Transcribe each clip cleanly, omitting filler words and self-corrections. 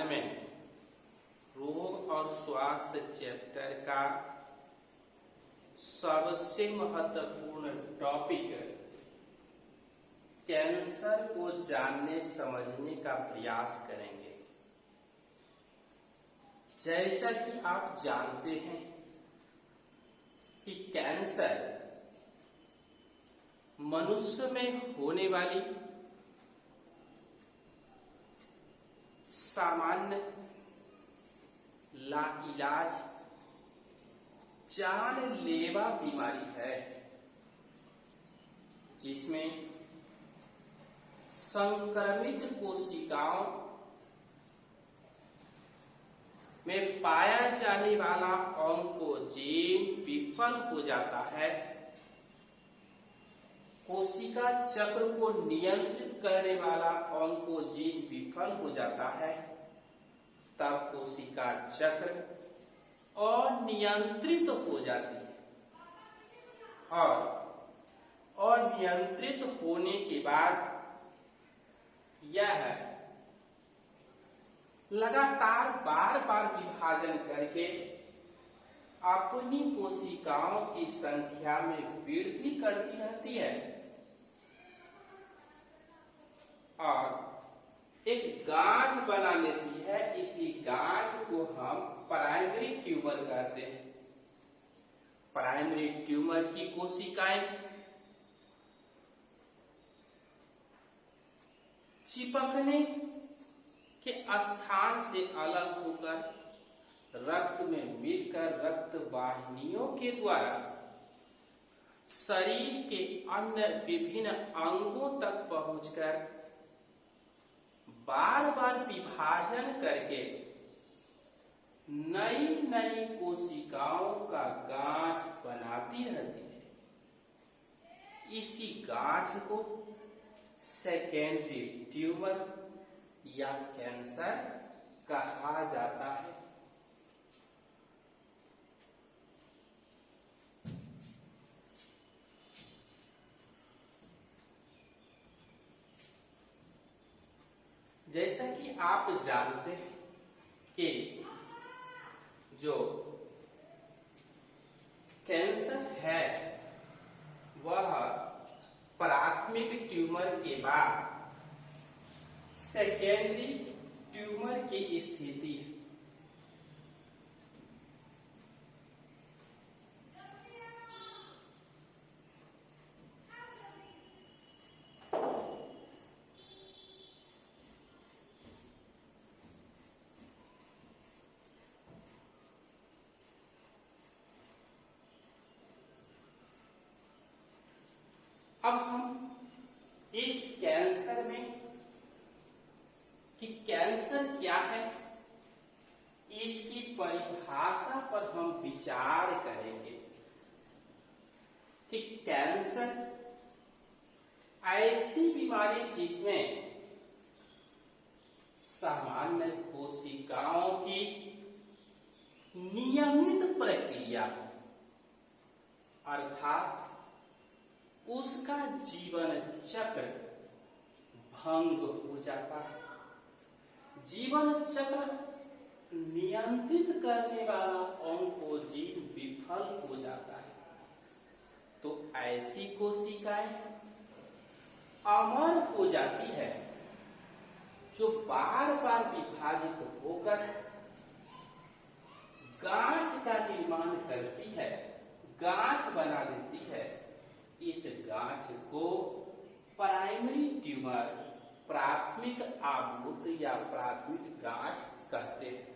में रोग और स्वास्थ्य चैप्टर का सबसे महत्वपूर्ण टॉपिक कैंसर को जानने समझने का प्रयास करेंगे। जैसा कि आप जानते हैं कि कैंसर मनुष्य में होने वाली सामान्य लाइलाज जानलेवा बीमारी है, जिसमें संक्रमित कोशिकाओं में पाया जाने वाला ऑन्कोजीन विफल हो जाता है। कोशिका चक्र को नियंत्रित करने वाला ऑन्कोजीन विफल हो जाता है, तब कोशिका चक्र अनियंत्रित हो जाती है और अनियंत्रित होने के बाद यह लगातार बार बार विभाजन करके अपनी कोशिकाओं की संख्या में वृद्धि करती रहती है और एक गांठ बना लेती है। इसी गांठ को हम प्राइमरी ट्यूमर कहते हैं। प्राइमरी ट्यूमर की कोशिकाएं चिपकने के स्थान से अलग होकर रक्त में मिलकर रक्त वाहिनियों के द्वारा शरीर के अन्य विभिन्न अंगों तक पहुंचकर बार बार विभाजन करके नई नई कोशिकाओं का गांठ बनाती रहती है। इसी गांठ को सेकेंडरी ट्यूमर या कैंसर कहा जाता है। जैसा कि आप जानते हैं कि जो कैंसर है वह प्राथमिक ट्यूमर के बाद सेकेंडरी ट्यूमर की स्थिति है। अब हम इस कैंसर में कि कैंसर क्या है, इसकी परिभाषा पर हम विचार करेंगे कि कैंसर ऐसी बीमारी जिसमें सामान्य कोशिकाओं की नियमित प्रक्रिया, अर्थात उसका जीवन चक्र भंग हो जाता है। जीवन चक्र नियंत्रित करने वाला ऑन्कोजीन विफल हो जाता है, तो ऐसी कोशिकाएं अमर हो जाती है, जो बार बार विभाजित होकर गांठ का निर्माण करती है, गांठ बना देती है। इस गांठ को प्राइमरी ट्यूमर, प्राथमिक आव्यूह या प्राथमिक गांठ कहते हैं।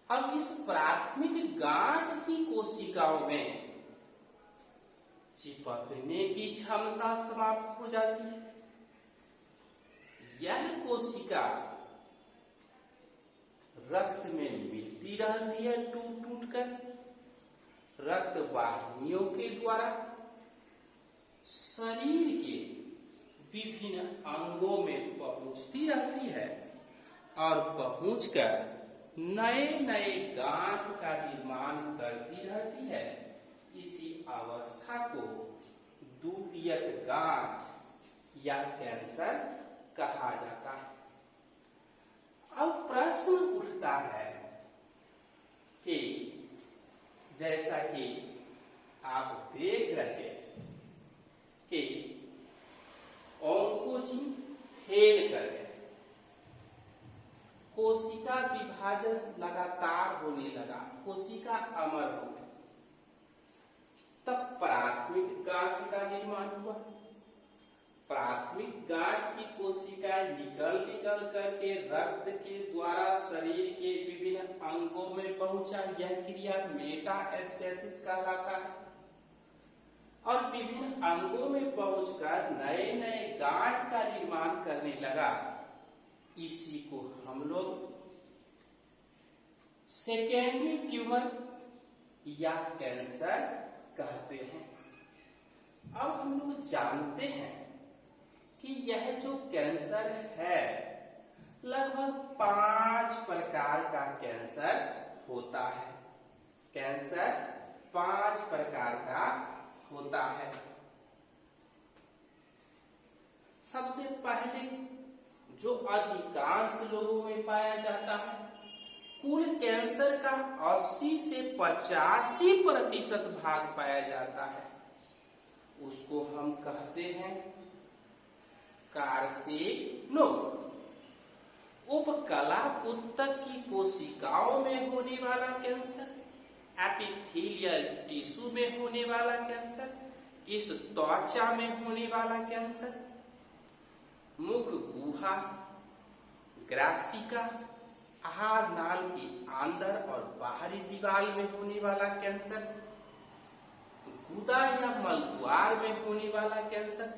अब इस प्राथमिक गांठ की कोशिकाओं में चिपकने की क्षमता समाप्त हो जाती है। यह कोशिका रक्त में मिलती रहती है, टूट टूट कर रक्त वाहिनियों के द्वारा शरीर के विभिन्न अंगों में पहुंचती रहती है और पहुंचकर नए नए गांठ का निर्माण करती रहती है। इसी अवस्था को द्वितीयक गांठ या कैंसर कहा जाता है। अब प्रश्न उठता है कि जैसा कि आप देख रहे हैं कि ऑन्कोजीन फेल कर गए, कोशिका विभाजन लगातार होने लगा, कोशिका अमर हो गई, तब प्राथमिक गांठ का निर्माण हुआ। प्राथमिक गांठ की कोशिकाएं निकल करके रक्त के द्वारा शरीर के विभिन्न अंगों में पहुंचा। यह क्रिया मेटास्टेसिस कहलाता है। और विभिन्न अंगों में पहुंचकर नए नए गांठ का निर्माण करने लगा। इसी को हम लोग सेकेंडरी ट्यूमर या कैंसर कहते हैं। अब हम लोग जानते हैं कि यह जो कैंसर है लगभग 5 प्रकार का कैंसर होता है। कैंसर 5 प्रकार का होता है। सबसे पहले जो अधिकांश लोगों में पाया जाता है, कुल कैंसर का 80 से 85% भाग पाया जाता है, उसको हम कहते हैं कार्सिनोम। उपकला ऊतक की कोशिकाओं में होने वाला कैंसर, एपिथेलियल टिश्यू में होने वाला कैंसर, इस त्वचा में होने वाला कैंसर, मुख गुहा, ग्रासिका, आहार नाल की अंदर और बाहरी दीवार में होने वाला कैंसर, गुदा या मलद्वार में होने वाला कैंसर,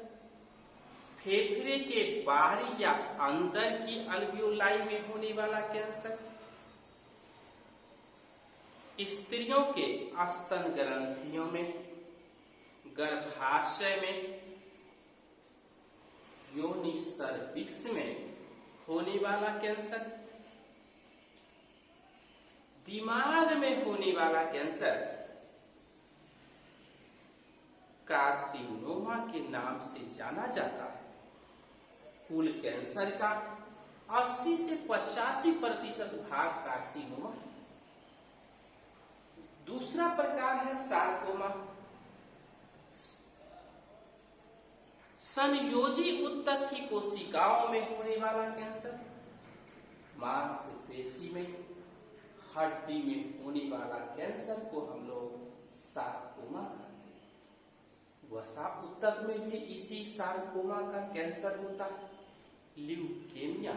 फेफड़े के बाहरी या अंदर की अल्वियोलाई में होने वाला कैंसर, स्त्रियों के स्तन ग्रंथियों में, गर्भाशय में, योनि सर्विक्स में होने वाला कैंसर, दिमाग में होने वाला कैंसर कार्सिनोमा के नाम से जाना जाता है। कुल कैंसर का 80 से 85% भाग कार्सिनोमा है। दूसरा प्रकार है सार्कोमा। संयोजी ऊतक की कोशिकाओं में होने वाला कैंसर, मांसपेशी में, हड्डी में होने वाला कैंसर को हम लोग सार्कोमा कहते हैं। वसा ऊतक में भी इसी सार्कोमा का कैंसर होता है। ल्यूकेमिया,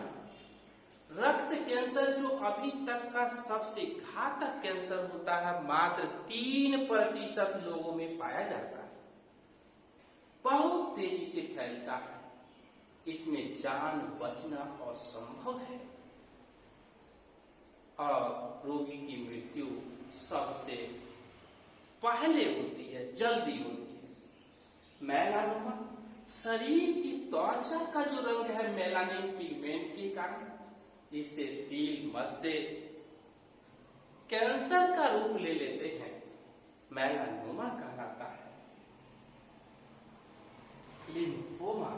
रक्त कैंसर जो अभी तक का सबसे घातक कैंसर होता है, मात्र 3% लोगों में पाया जाता है। बहुत तेजी से फैलता है, इसमें जान बचना असंभव है और रोगी की मृत्यु सबसे पहले होती है, जल्दी होती है। मेलानोमा, शरीर की त्वचा का जो रंग है मेलानिन पिगमेंट के कारण, इससे तिल मस्से कैंसर का रूप ले लेते हैं, मेलानोमा कहलाता है। लिम्फोमा,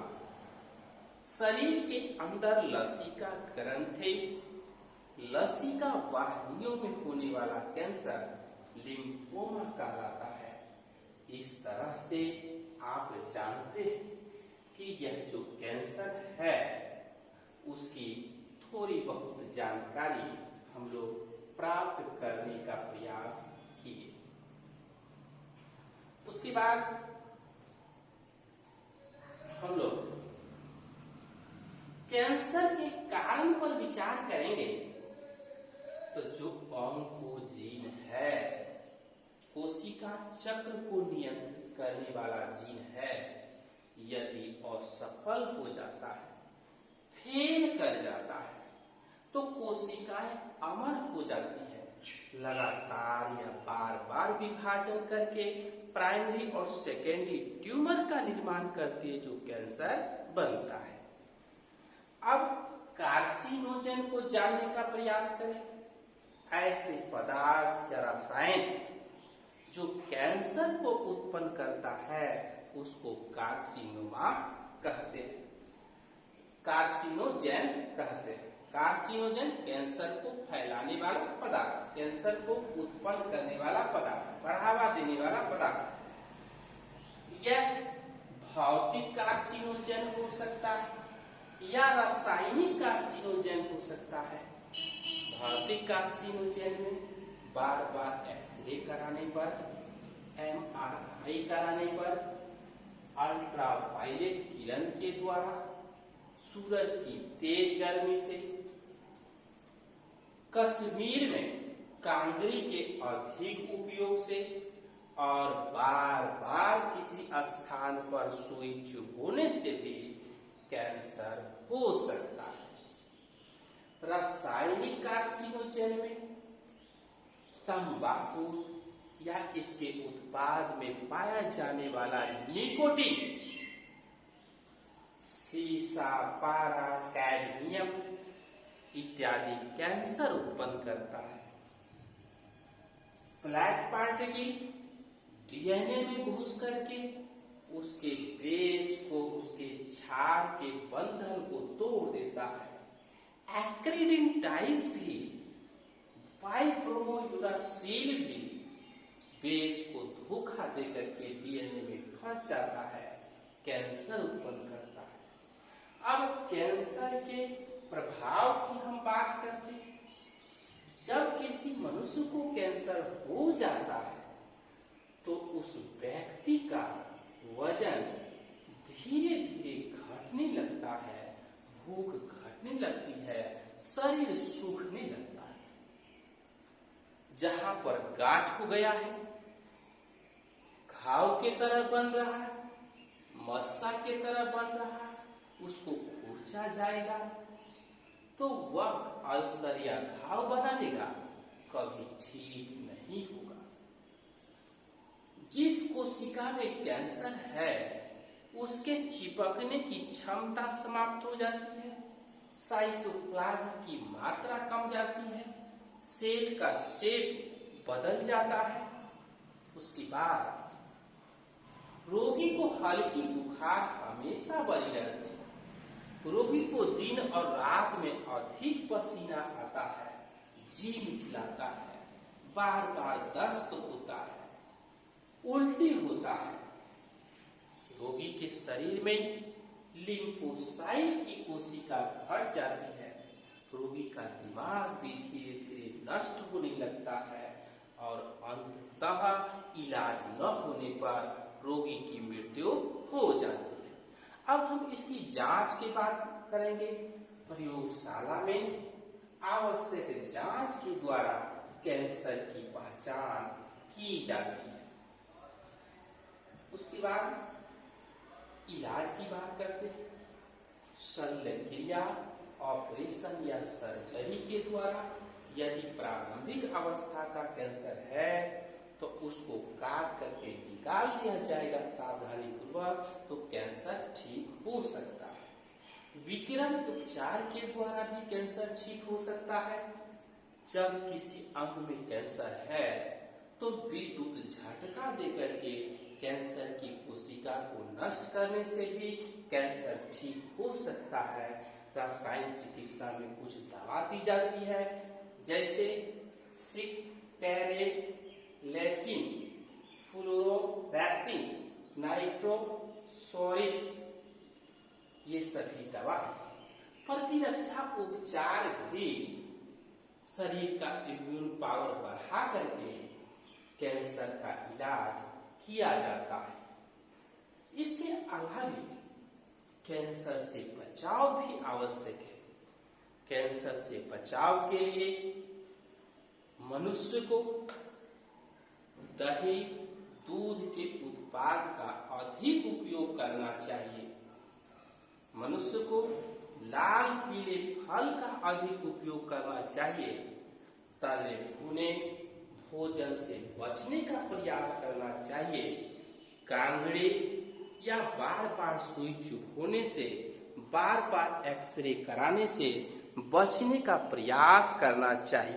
शरीर के अंदर लसिका ग्रंथि, लसिका वाहिनियों में होने वाला कैंसर लिम्फोमा कहलाता है। इस तरह से आप जानते हैं कि यह जो कैंसर है उसकी थोड़ी बहुत जानकारी हम लोग प्राप्त करने का प्रयास किए। उसके बाद हम लोग कैंसर के कारण पर विचार करेंगे। तो जो ऑन्कोजीन है, कोशिका चक्र को नियंत्रित करने वाला जीन है, यदि असफल हो जाता है, फेल कर जाता है, तो कोशिकाएं अमर हो जाती है, लगातार या बार बार विभाजन करके प्राइमरी और सेकेंडरी ट्यूमर का निर्माण करती है, जो कैंसर बनता है। अब कार्सिनोजेन को जानने का प्रयास करें। ऐसे पदार्थ या रसायन जो कैंसर को उत्पन्न करता है उसको कार्सिनोमा कहते हैं, कार्सिनोजेन कहते हैं, कार्सिनोजन कैंसर को फैलाने वाला पदार्थ, कैंसर को उत्पन्न करने वाला पदार्थ, बढ़ावा देने वाला पदार्थ। यह भौतिक कार्सिनोजन हो सकता है या रासायनिक कार्सिनोजन हो सकता है। भौतिक कार्सिनोजन में बार बार एक्सरे कराने पर, MRI कराने पर, अल्ट्रावायलेट किरण के द्वारा, सूरज की तेज गर्मी से, कश्मीर में कांगरी के अधिक उपयोग से और बार बार किसी स्थान पर सुई चुभोने से भी कैंसर हो सकता है। रासायनिक कार्सिनोजन में तंबाकू या इसके उत्पाद में पाया जाने वाला निकोटीन, सीसा, पारा, कैडमियम इत्यादि कैंसर उत्पन्न करता है। फ्लैग पार्टिकल डीएनए में घुस करके उसके बेस को, उसके क्षार के बंधन को तोड़ देता है। एक्रिडिन डाइस भी, फाइब्रोमोयूरासिल भी बेस को धोखा देकर के डीएनए में फंस जाता है, कैंसर उत्पन्न करता है। अब कैंसर के प्रभाव की हम बात करते हैं। जब किसी मनुष्य को कैंसर हो जाता है तो उस व्यक्ति का वजन धीरे धीरे घटने लगता है, भूख घटने लगती है, शरीर सूखने लगता है। जहां पर गांठ हो गया है, घाव के तरह बन रहा है, मस्सा के तरह बन रहा है, उसको खुरचा जाएगा तो वह अल्सर या घाव बना देगा, कभी ठीक नहीं होगा। जिस कोशिका में कैंसर है उसके चिपकने की क्षमता समाप्त हो जाती है, साइटोप्लाज्म की मात्रा कम जाती है, सेल का शेप बदल जाता है। उसके बाद रोगी को हल्की बुखार हमेशा बनी रहती है, रोगी को दिन और रात में अधिक पसीना आता है, जी मिचलाता है, बार बार दस्त होता है, उल्टी होता है। रोगी के शरीर में लिम्फोसाइट की कोशिका घट जाती है, रोगी का दिमाग भी धीरे धीरे नष्ट होने लगता है और अंततः इलाज न होने पर रोगी की मृत्यु हो जाती है। अब हम इसकी जांच की बात करेंगे। प्रयोगशाला में आवश्यक जांच के द्वारा कैंसर की पहचान की जाती है। उसके बाद इलाज की बात करते हैं। शल्य क्रिया, ऑपरेशन या सर्जरी के द्वारा यदि प्रारंभिक अवस्था का कैंसर है तो उसको काट करके निकाल दिया जाएगा सावधानी पूर्वक, तो कैंसर ठीक हो सकता है। विकिरण उपचार के द्वारा भी कैंसर ठीक हो सकता है। जब किसी अंग में कैंसर है तो विद्युत झटका देकर के कैंसर की कोशिका को नष्ट करने से भी कैंसर ठीक हो सकता है। रासायनिक चिकित्सा में कुछ दवा दी जाती है, जैसे सिकटेरेट, लेटिन, फ्लोरोबैसिन, नाइट्रोसोरिस, ये सभी दवा है। प्रतिरक्षा उपचार भी शरीर का इम्यून पावर बढ़ा करके कैंसर का इलाज किया जाता है। इसके अलावा कैंसर से बचाव भी आवश्यक है। कैंसर से बचाव के लिए मनुष्य को दही, दूध के उत्पाद का अधिक उपयोग करना चाहिए। मनुष्य को लाल पीले फल का अधिक उपयोग करना चाहिए। तले भुने भोजन से बचने का प्रयास करना चाहिए। कांगड़े या बार बार सुई चुभोने से, बार बार एक्सरे कराने से बचने का प्रयास करना चाहिए।